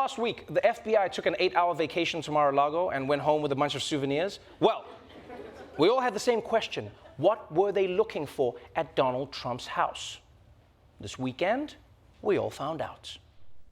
last week the FBI took an 8-hour vacation to Mar-a-Lago and went home with a bunch of souvenirs? Well, we all had the same question. What were they looking for at Donald Trump's house? This weekend, we all found out.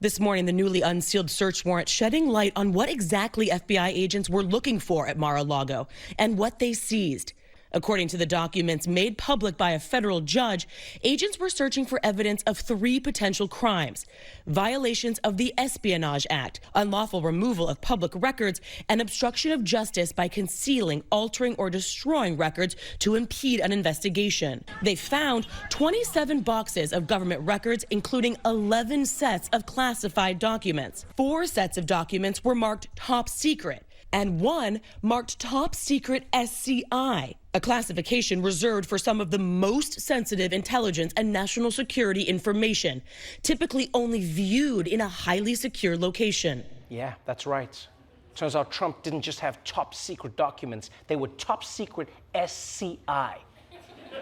This morning, the newly unsealed search warrant shedding light on what exactly FBI agents were looking for at Mar-a-Lago and what they seized. According to the documents made public by a federal judge, agents were searching for evidence of 3 potential crimes: violations of the Espionage Act, unlawful removal of public records, and obstruction of justice by concealing, altering, or destroying records to impede an investigation. They found 27 boxes of government records, including 11 sets of classified documents. 4 sets of documents were marked top secret, and 1 marked top secret SCI, a classification reserved for some of the most sensitive intelligence and national security information, typically only viewed in a highly secure location. Yeah, that's right. Turns out Trump didn't just have top secret documents, they were top secret SCI.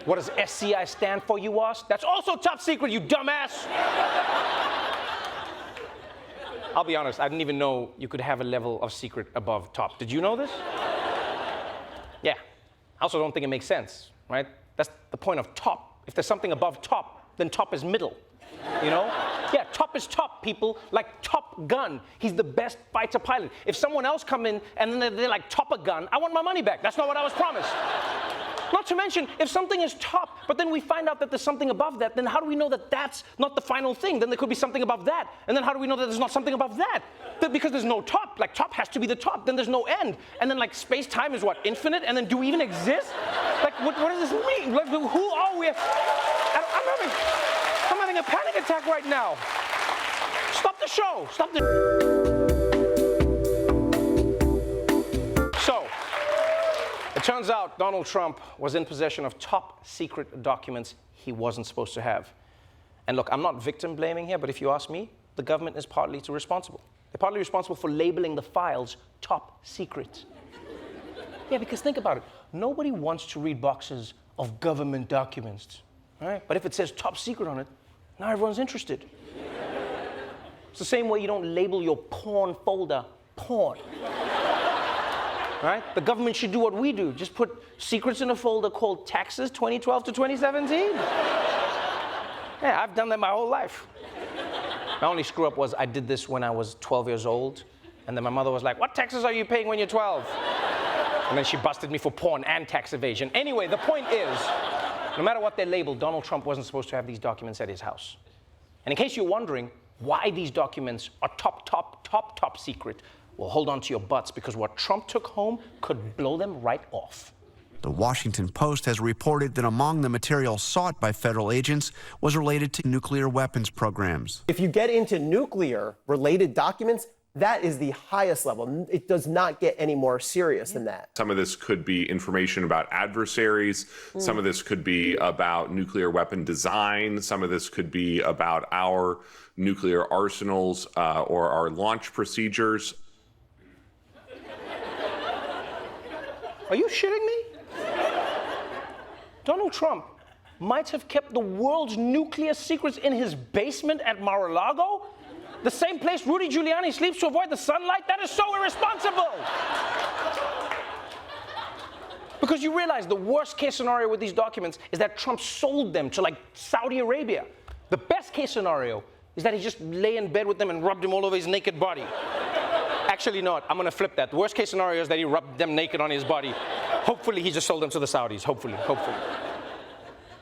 What does SCI stand for, you ask? That's also top secret, you dumbass! I'll be honest, I didn't even know you could have a level of secret above top. Did you know this? Yeah. I also don't think it makes sense, right? That's the point of top. If there's something above top, then top is middle, you know? Yeah, top is top, people, like Top Gun. He's the best fighter pilot. If someone else come in and then they're like Top a Gun, I want my money back. That's not what I was promised. Not to mention, if something is top, but then we find out that there's something above that, then how do we know that that's not the final thing? Then there could be something above that. And then how do we know that there's not something above that? Because there's no top. Like, top has to be the top. Then there's no end. And then, like, space-time is what? Infinite? And then do we even exist? Like, what does this mean? Like, who are we? I'm having a panic attack right now. Stop the show. Stop the... It turns out Donald Trump was in possession of top secret documents he wasn't supposed to have. And look, I'm not victim blaming here, but if you ask me, the government is partly responsible. They're partly responsible for labeling the files top secret. Yeah, because think about it. Nobody wants to read boxes of government documents, right? But if it says top secret on it, now everyone's interested. It's the same way you don't label your porn folder porn. Right? The government should do what we do. Just put secrets in a folder called Taxes 2012 to 2017. Yeah, I've done that my whole life. My only screw up was I did this when I was 12 years old. And then my mother was like, what taxes are you paying when you're 12? And then she busted me for porn and tax evasion. Anyway, the point is, no matter what they label, Donald Trump wasn't supposed to have these documents at his house. And in case you're wondering why these documents are top secret, well, hold on to your butts, because what Trump took home could blow them right off. The Washington Post has reported that among the material sought by federal agents was related to nuclear weapons programs. If you get into nuclear-related documents, that is the highest level. It does not get any more serious than that. Some of this could be information about adversaries. Some of this could be about nuclear weapon design. Some of this could be about our nuclear arsenals or our launch procedures. Are you shitting me? Donald Trump might have kept the world's nuclear secrets in his basement at Mar-a-Lago? The same place Rudy Giuliani sleeps to avoid the sunlight? That is so irresponsible! Because you realize the worst case scenario with these documents is that Trump sold them to, like, Saudi Arabia. The best case scenario is that he just lay in bed with them and rubbed them all over his naked body. Actually not, I'm gonna flip that. The worst case scenario is that he rubbed them naked on his body. Hopefully he just sold them to the Saudis, hopefully.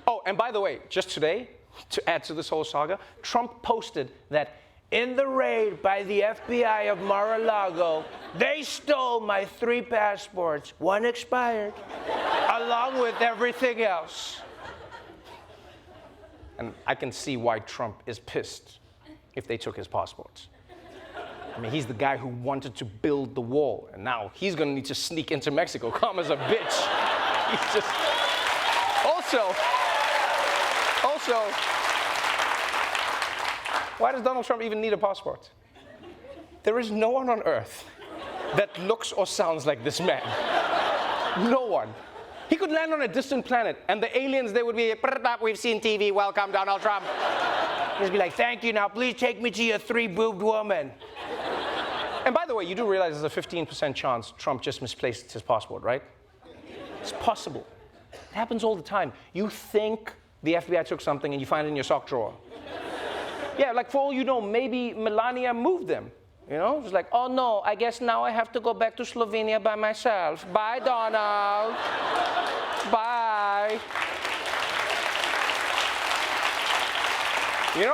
Oh, and by the way, just today, to add to this whole saga, Trump posted that in the raid by the FBI of Mar-a-Lago, they stole my 3 passports, 1 expired, along with everything else. And I can see why Trump is pissed if they took his passports. I mean, he's the guy who wanted to build the wall, and now he's gonna need to sneak into Mexico. Calm as a bitch. He's just... Also, why does Donald Trump even need a passport? There is no one on earth that looks or sounds like this man. No one. He could land on a distant planet, and the aliens, they would be, we've seen TV, welcome, Donald Trump. He'd be like, thank you, now please take me to your 3-boobed woman. And by the way, you do realize there's a 15% chance Trump just misplaced his passport, right? It's possible. It happens all the time. You think the FBI took something and you find it in your sock drawer. Yeah, like for all you know, maybe Melania moved them. You know, it's like, oh no, I guess now I have to go back to Slovenia by myself. Bye, Donald. Bye. You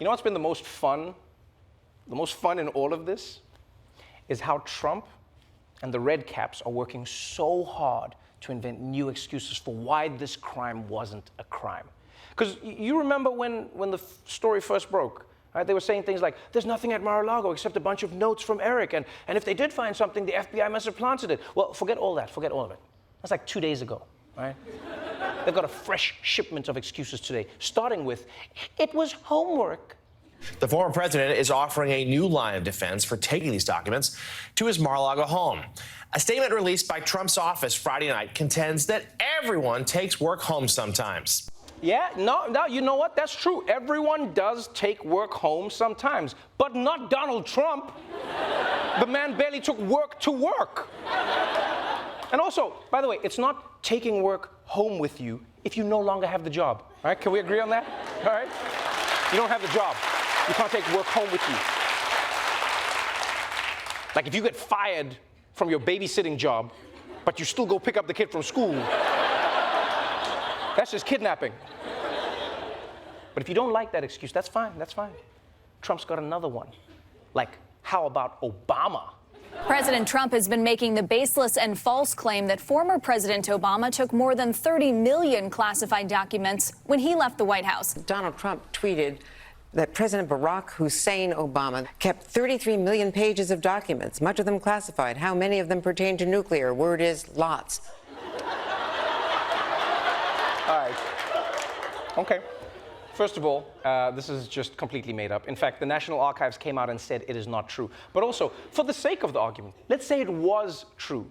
know what's been the most fun? The most fun in all of this is how Trump and the Red Caps are working so hard to invent new excuses for why this crime wasn't a crime. Because you remember when the story first broke, right? They were saying things like, there's nothing at Mar-a-Lago except a bunch of notes from Eric, and if they did find something, the FBI must have planted it. Well, forget all that, forget all of it. That's like 2 days ago, right? They've got a fresh shipment of excuses today, starting with, it was homework. The former president is offering a new line of defense for taking these documents to his Mar-a-Lago home. A statement released by Trump's office Friday night contends that everyone takes work home sometimes. Yeah, no, you know what? That's true. Everyone does take work home sometimes, but not Donald Trump. The man barely took work to work. And also, by the way, it's not taking work home with you if you no longer have the job. All right, can we agree on that? All right? You don't have the job. You can't take work home with you. Like if you get fired from your babysitting job, but you still go pick up the kid from school, that's just kidnapping. But if you don't like that excuse, that's fine, that's fine. Trump's got another one. Like, how about Obama? President Trump has been making the baseless and false claim that former President Obama took more than 30 million classified documents when he left the White House. Donald Trump tweeted that President Barack Hussein Obama kept 33 million pages of documents, much of them classified. How many of them pertain to nuclear? Word is lots. All right. Okay. First of all, this is just completely made up. In fact, the National Archives came out and said it is not true. But also, for the sake of the argument, let's say it was true.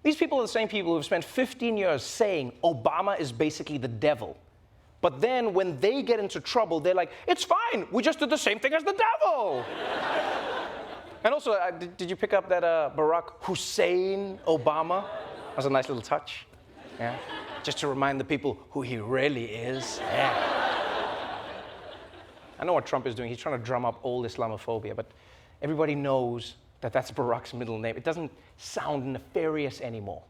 These people are the same people who have spent 15 years saying Obama is basically the devil. But then when they get into trouble, they're like, it's fine, we just did the same thing as the devil. And also, did you pick up that Barack Hussein Obama? That was a nice little touch. Yeah. Just to remind the people who he really is. Yeah. I know what Trump is doing. He's trying to drum up old Islamophobia, but everybody knows that that's Barack's middle name. It doesn't sound nefarious anymore.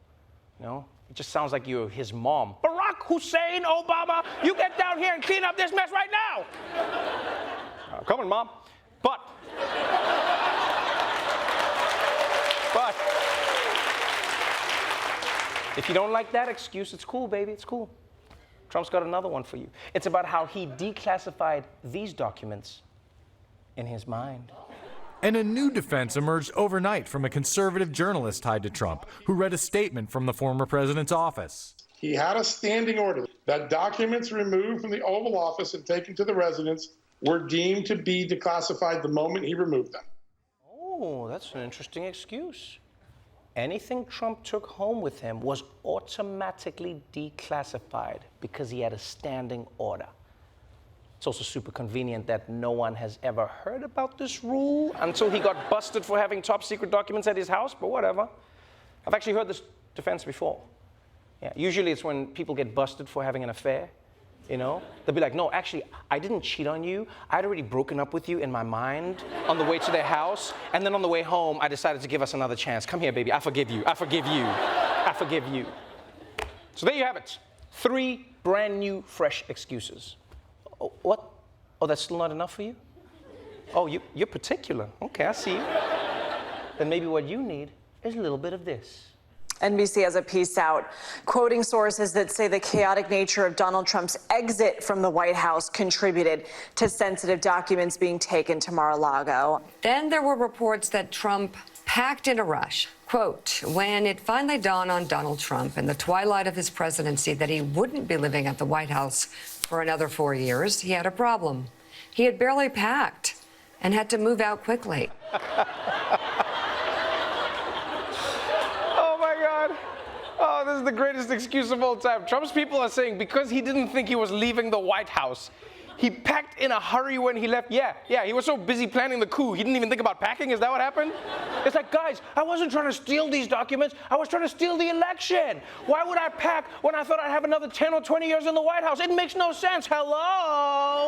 You know? It just sounds like you're his mom. Barack Hussein Obama, you get down here and clean up this mess right now. Coming, Mom. But if you don't like that excuse, it's cool, baby, it's cool. Trump's got another one for you. It's about how he declassified these documents in his mind. And a new defense emerged overnight from a conservative journalist tied to Trump, who read a statement from the former president's office. He had a standing order that documents removed from the Oval Office and taken to the residence were deemed to be declassified the moment he removed them. Oh, that's an interesting excuse. Anything Trump took home with him was automatically declassified because he had a standing order. It's also super convenient that no one has ever heard about this rule until he got busted for having top secret documents at his house, but whatever. I've actually heard this defense before. Yeah, usually it's when people get busted for having an affair, you know? They'll be like, no, actually, I didn't cheat on you. I'd already broken up with you in my mind on the way to their house, and then on the way home, I decided to give us another chance. Come here, baby, I forgive you, I forgive you, I forgive you. So there you have it. 3 brand new, fresh excuses. Oh, what? Oh, that's still not enough for you? Oh, you're particular. Okay, I see you. Then maybe what you need is a little bit of this. NBC has a piece out quoting sources that say the chaotic nature of Donald Trump's exit from the White House contributed to sensitive documents being taken to Mar-a-Lago. Then there were reports that Trump packed in a rush. Quote, when it finally dawned on Donald Trump in the twilight of his presidency that he wouldn't be living at the White House for another 4 years, he had a problem. He had barely packed and had to move out quickly. Oh, this is the greatest excuse of all time. Trump's people are saying because he didn't think he was leaving the White House, He packed in a hurry when he left. Yeah, he was so busy planning the coup, he didn't even think about packing. Is that what happened? It's like, guys, I wasn't trying to steal these documents. I was trying to steal the election. Why would I pack when I thought I'd have another 10 or 20 years in the White House? It makes no sense. Hello?